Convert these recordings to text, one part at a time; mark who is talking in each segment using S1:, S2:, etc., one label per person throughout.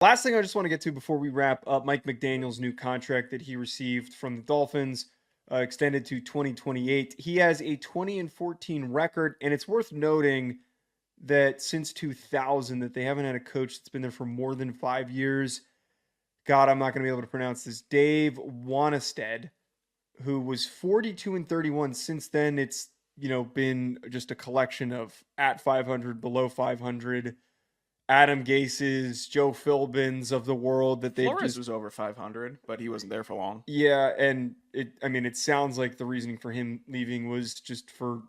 S1: Last thing I just want to get to before we wrap up, Mike McDaniel's new contract that he received from the Dolphins, extended to 2028. He has a 20-14 record, and it's worth noting that since 2000 that they haven't had a coach that's been there for more than 5 years. God, I'm not going to be able to pronounce this. Dave Wanstead, who was 42-31. Since then, it's been just a collection of at 500, below 500. Adam Gase's, Joe Philbins of the world that they've
S2: Flores
S1: just
S2: was over 500, but he wasn't there for long.
S1: yeah, and it sounds like the reasoning for him leaving was just for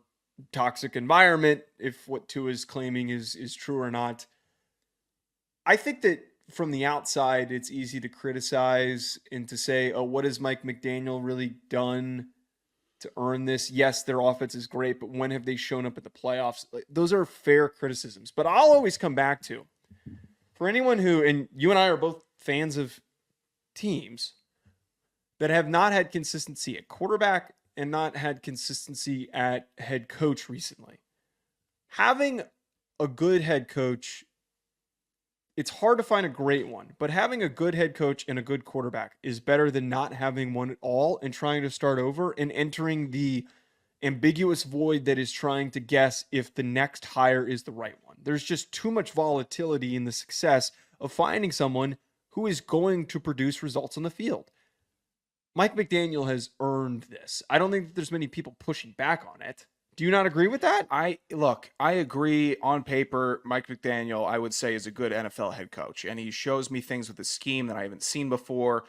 S1: toxic environment, if what Tua is claiming is true or not. I think that from the outside, it's easy to criticize and to say, oh, what has Mike McDaniel really done to earn this? Yes, their offense is great, but when have they shown up at the playoffs? Like, those are fair criticisms. But I'll always come back to, for anyone who, and you and I are both fans of teams that have not had consistency at quarterback and not had consistency at head coach recently. Having a good head coach, it's hard to find a great one, but having a good head coach and a good quarterback is better than not having one at all and trying to start over and entering the ambiguous void that is trying to guess if the next hire is the right one. There's just too much volatility in the success of finding someone who is going to produce results on the field. Mike McDaniel has earned this. I don't think that there's many people pushing back on it. Do you not agree with that?
S2: I agree on paper. Mike McDaniel, I would say, is a good NFL head coach, and he shows me things with a scheme that I haven't seen before.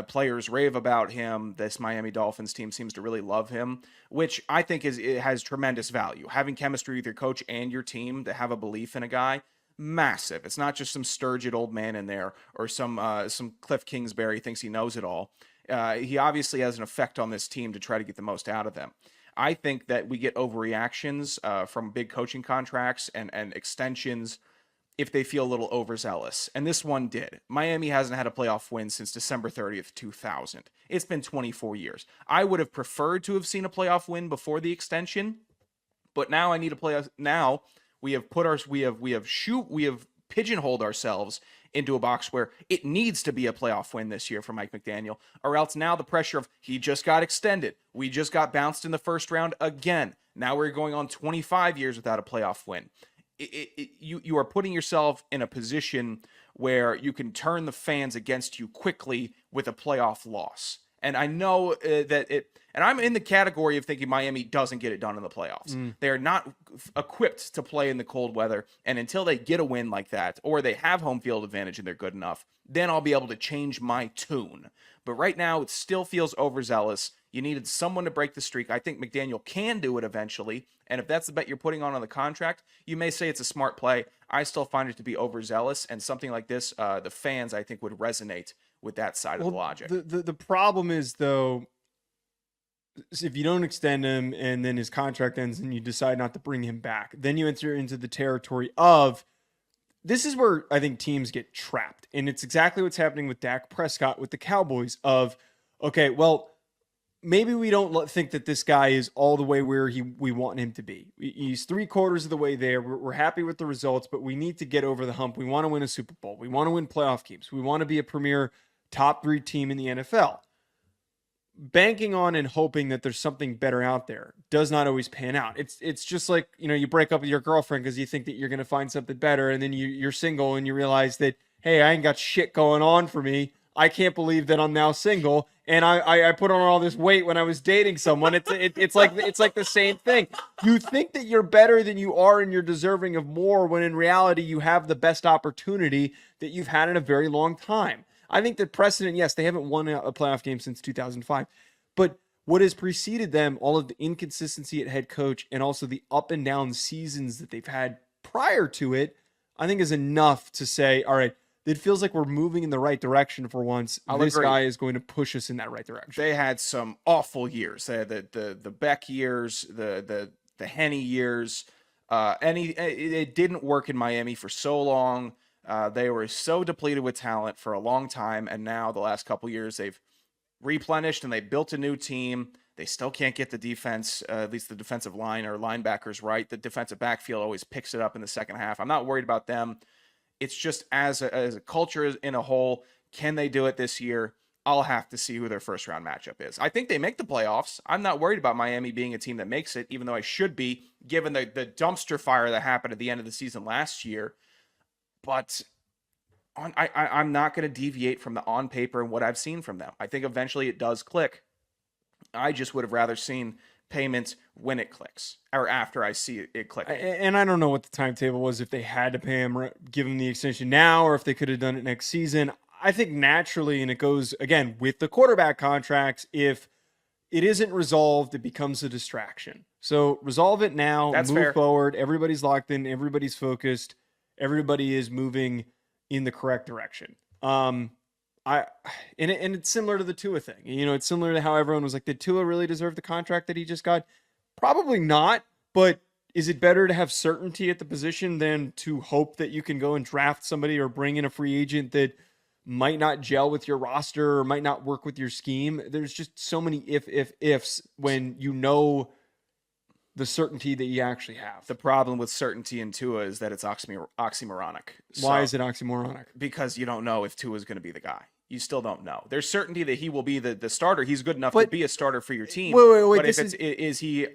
S2: Players rave about him. This Miami Dolphins team seems to really love him, which I think it has tremendous value. Having chemistry with your coach and your team to have a belief in a guy, massive. It's not just some sturgid old man in there or some Cliff Kingsbury thinks he knows it all. He obviously has an effect on this team to try to get the most out of them. I think that we get overreactions from big coaching contracts and extensions if they feel a little overzealous. And this one did. Miami hasn't had a playoff win since December 30th, 2000. It's been 24 years. I would have preferred to have seen a playoff win before the extension, but now I need a playoff. Now we have pigeonholed ourselves into a box where it needs to be a playoff win this year for Mike McDaniel, or else now the pressure of he just got extended. We just got bounced in the first round again. Now we're going on 25 years without a playoff win. You are putting yourself in a position where you can turn the fans against you quickly with a playoff loss. And I know and I'm in the category of thinking Miami doesn't get it done in the playoffs. They are not equipped to play in the cold weather. And until they get a win like that, or they have home field advantage and they're good enough, then I'll be able to change my tune. But right now, it still feels overzealous. You needed someone to break the streak. I think McDaniel can do it eventually. And if that's the bet you're putting on the contract, you may say it's a smart play. I still find it to be overzealous. And something like this, the fans, I think, would resonate with that side of the logic.
S1: The problem is, though, if you don't extend him and then his contract ends and you decide not to bring him back, then you enter into the territory of, this is where I think teams get trapped. And it's exactly what's happening with Dak Prescott with the Cowboys of, okay, well, maybe we don't think that this guy is all the way where we want him to be. He's 3/4 of the way there. We're happy with the results, but we need to get over the hump. We want to win a Super Bowl. We want to win playoff games. We want to be a premier top 3 team in the NFL. Banking on and hoping that there's something better out there does not always pan out. It's just like, you break up with your girlfriend because you think that you're going to find something better, and then you're single and you realize that, hey, I ain't got shit going on for me. I can't believe that I'm now single, and I put on all this weight when I was dating someone. It's like the same thing. You think that you're better than you are and you're deserving of more, when in reality you have the best opportunity that you've had in a very long time. I think that precedent, yes, they haven't won a playoff game since 2005, but what has preceded them, all of the inconsistency at head coach and also the up and down seasons that they've had prior to it, I think is enough to say, all right, it feels like we're moving in the right direction for once. This guy is going to push us in that right direction.
S2: They had some awful years. They had the Beck years, the Henne years. It didn't work in Miami for so long. They were so depleted with talent for a long time, and now the last couple years they've replenished and they built a new team. They still can't get the defense, at least the defensive line or linebackers right. The defensive backfield always picks it up in the second half. I'm not worried about them. It's just as a culture in a whole, can they do it this year? I'll have to see who their first round matchup is. I think they make the playoffs. I'm not worried about Miami being a team that makes it, even though I should be, given the dumpster fire that happened at the end of the season last year. But I'm not going to deviate from the on paper and what I've seen from them. I think eventually it does click. I just would have rather seen payments when it clicks or after I see it click.
S1: And I don't know what the timetable was, if they had to pay him, give him the extension now, or if they could have done it next season. I think naturally, and it goes again with the quarterback contracts, if it isn't resolved, it becomes a distraction. So resolve it now,
S2: That's
S1: move
S2: fair.
S1: forward. Everybody's locked in, everybody's focused, everybody is moving in the correct direction. And it's similar to the Tua thing. You know, it's similar to how everyone was like, did Tua really deserve the contract that he just got? Probably not, but is it better to have certainty at the position than to hope that you can go and draft somebody or bring in a free agent that might not gel with your roster or might not work with your scheme? There's just so many ifs when you know the certainty that you actually have.
S2: The problem with certainty in Tua is that it's oxymoronic.
S1: Why is it oxymoronic?
S2: Because you don't know if Tua is going to be the guy. You still don't know. There's certainty that he will be the starter. He's good enough to be a starter for your team.
S1: Wait.
S2: But is he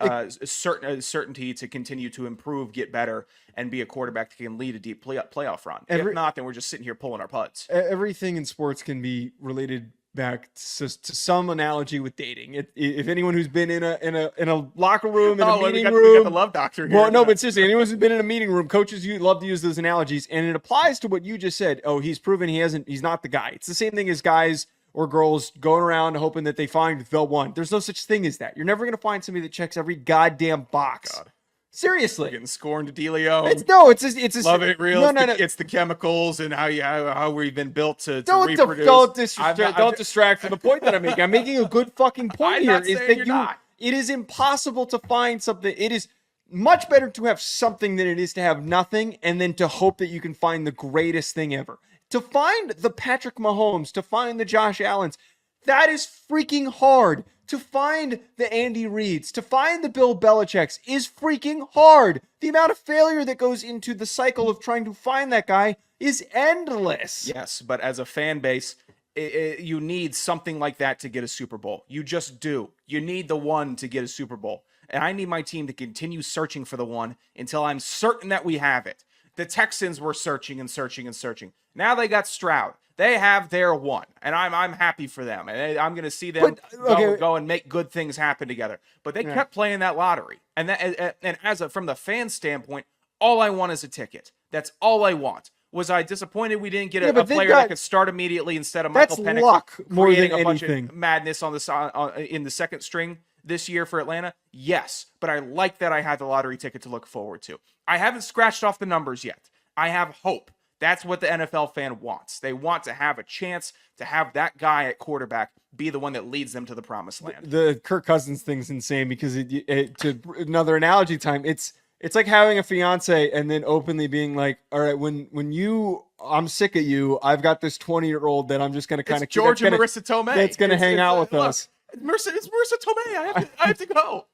S2: certainty to continue to improve, get better, and be a quarterback that can lead a deep playoff run? If not, then we're just sitting here pulling our putts.
S1: Everything in sports can be related back to some analogy with dating. If anyone who's been in a locker room, in a meeting room,
S2: we got the love doctor here.
S1: Well, no, but seriously, anyone who's been in a meeting room, coaches love to use those analogies, and it applies to what you just said. Oh, he's proven he's not the guy. It's the same thing as guys or girls going around hoping that they find the one. There's no such thing as that. You're never going to find somebody that checks every goddamn box. God. Seriously,
S2: getting scorned to DeLeone.
S1: It's
S2: love it real.
S1: No.
S2: It's the chemicals and how we've been built to reproduce.
S1: Don't distract from the point that I'm making. I'm making a good fucking point here. It is impossible to find something. It is much better to have something than it is to have nothing, and then to hope that you can find the greatest thing ever. To find the Patrick Mahomes, to find the Josh Allens, that is freaking hard. To find the Andy Reids, to find the Bill Belichicks is freaking hard. The amount of failure that goes into the cycle of trying to find that guy is endless.
S2: Yes, but as a fan base, you need something like that to get a Super Bowl. You just do. You need the one to get a Super Bowl. And I need my team to continue searching for the one until I'm certain that we have it. The Texans were searching and searching and searching. Now they got Stroud. They have their one, and I'm happy for them, and I'm going to see them go and make good things happen together. But they kept playing that lottery, and from the fan standpoint, all I want is a ticket. That's all I want. Was I disappointed we didn't get a player that could start immediately instead of Michael Penix
S1: luck more
S2: creating
S1: than
S2: a bunch
S1: anything.
S2: of madness in the second string this year for Atlanta? Yes, but I like that I had the lottery ticket to look forward to. I haven't scratched off the numbers yet. I have hope. That's what the NFL fan wants. They want to have a chance to have that guy at quarterback be the one that leads them to the promised land.
S1: The Kirk Cousins thing's insane because to another analogy time, it's like having a fiance and then openly being like, all right, I'm sick of you. I've got this 20-year-old that I'm just going to kind of
S2: George and Marissa Tomei.
S1: That's going to hang out with us.
S2: It's Marissa Tomei. I have to go.